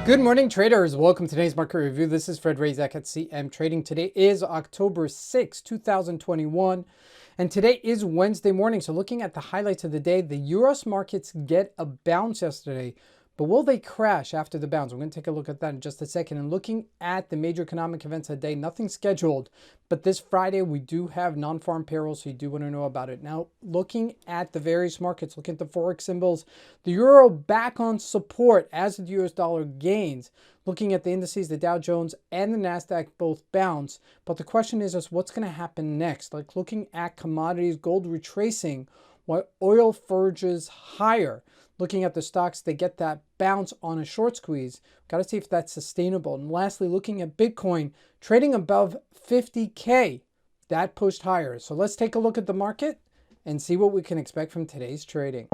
Good morning, traders. Welcome to today's market review. This is Fred Razak at CMTrading. Today is October 6, 2021, and today is Wednesday morning. So looking at the highlights of the day, the US markets get a bounce yesterday, but will they crash after the bounce? We're going to take a look at that in just a second. And looking at the major economic events of the day, nothing scheduled, but this Friday we do have non-farm payroll, so you do want to know about it. Now, looking at the various markets, looking at the Forex symbols, the euro back on support as the US dollar gains. Looking at the indices, the Dow Jones and the NASDAQ both bounce. But the question is what's going to happen next? Like looking at commodities, gold retracing while oil surges higher. Looking at the stocks, they get that bounce on a short squeeze. Got to see if that's sustainable. And lastly, looking at Bitcoin, trading above 50K, that pushed higher. So let's take a look at the market and see what we can expect from today's trading.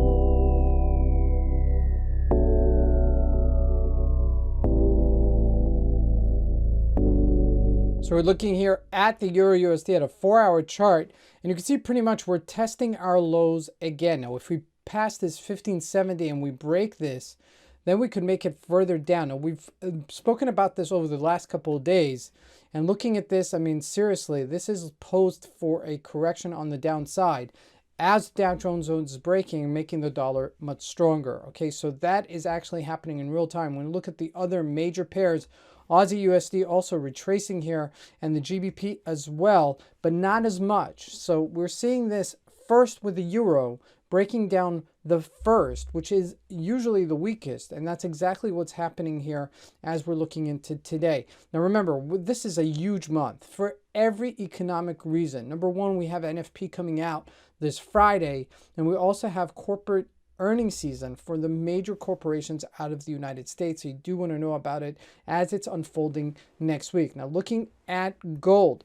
So we're looking here at the Euro USD at a 4-hour chart, and you can see pretty much we're testing our lows again. Now, if we pass this 1570 and we break this, then we could make it further down. Now, we've spoken about this over the last couple of days, and looking at this, I mean, seriously, this is posed for a correction on the downside as Dow Jones is breaking and making the dollar much stronger. Okay, so that is actually happening in real time. When we look at the other major pairs, Aussie USD also retracing here, and the GBP as well, but not as much. So we're seeing this first with the euro breaking down the first, which is usually the weakest, and that's exactly what's happening here as we're looking into today. Now remember, this is a huge month for every economic reason. Number one, we have NFP coming out this Friday, and we also have corporate earnings season for the major corporations out of the United States. So you do want to know about it as it's unfolding next week. Now looking at gold,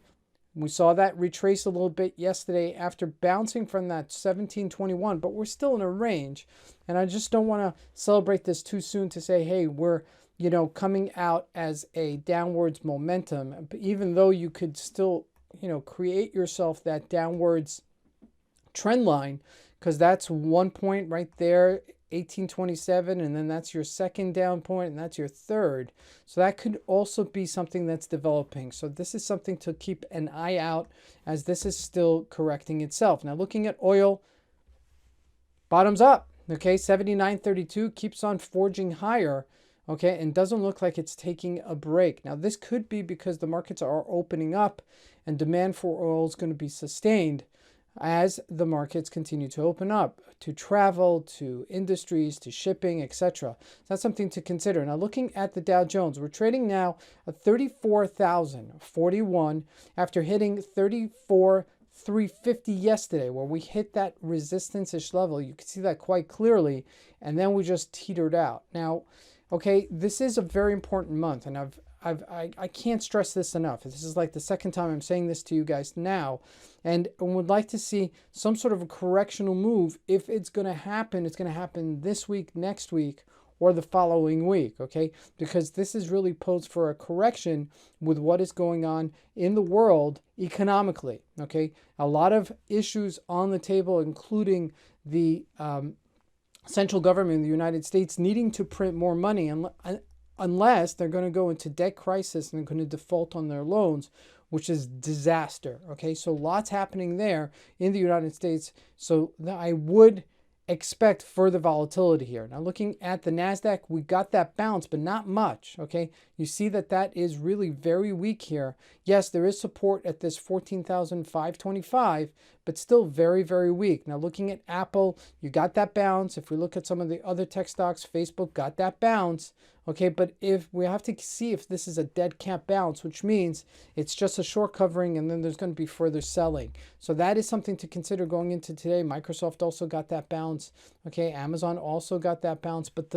we saw that retrace a little bit yesterday after bouncing from that 1721, but we're still in a range. And I just don't want to celebrate this too soon to say, hey, we're coming out as a downwards momentum, even though you could still create yourself that downwards trend line, because that's one point right there, 1827, and then that's your second down point, and that's your third. So that could also be something that's developing. So this is something to keep an eye out as this is still correcting itself. Now looking at oil, bottoms up, okay, 79.32 keeps on forging higher, okay, and doesn't look like it's taking a break. Now this could be because the markets are opening up and demand for oil is going to be sustained as the markets continue to open up to travel, to industries, to shipping, etc. So that's something to consider. Now looking at the Dow Jones, we're trading now at 34,041 after hitting 34,350 yesterday, where we hit that resistance-ish level. You can see that quite clearly, and then we just teetered out. Now, okay, this is a very important month, and I can't stress this enough. This is like the second time I'm saying this to you guys now, and would like to see some sort of a correctional move. If it's going to happen, it's going to happen this week, next week, or the following week, okay? Because this is really posed for a correction with what is going on in the world economically, okay? A lot of issues on the table, including the central government in the United States needing to print more money, and unless they're going to go into debt crisis and they're going to default on their loans, which is disaster. Okay, so lots happening there in the United States. So I would expect further volatility here. Now looking at the NASDAQ, we got that bounce, but not much. Okay, you see that that is really very weak here. Yes, there is support at this 14,525, but still very, very weak. Now looking at Apple, you got that bounce. If we look at some of the other tech stocks, Facebook got that bounce. Okay, but if we have to see if this is a dead cat bounce, which means it's just a short covering and then there's going to be further selling. So that is something to consider going into today. Microsoft also got that bounce. Okay, Amazon also got that bounce, but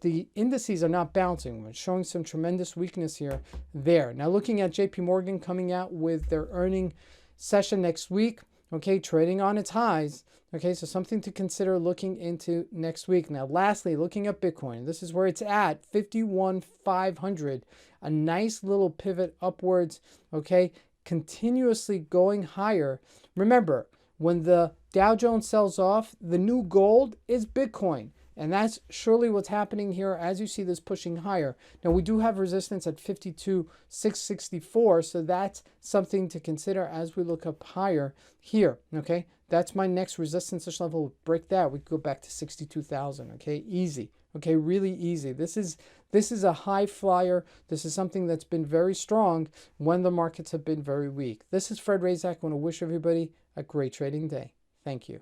the indices are not bouncing. We're showing some tremendous weakness here there. Now looking at JP Morgan coming out with their earning session next week. Okay, trading on its highs. Okay, so something to consider looking into next week. Now, lastly, looking at Bitcoin. This is where it's at, 51,500. A nice little pivot upwards, okay, continuously going higher. Remember, when the Dow Jones sells off, the new gold is Bitcoin. And that's surely what's happening here as you see this pushing higher. Now we do have resistance at 52,664, so that's something to consider as we look up higher here, okay? That's my next resistance level. Break that, we could go back to 62,000, okay? Easy, okay? Really easy. This is a high flyer. This is something that's been very strong when the markets have been very weak. This is Fred Razak. I want to wish everybody a great trading day. Thank you.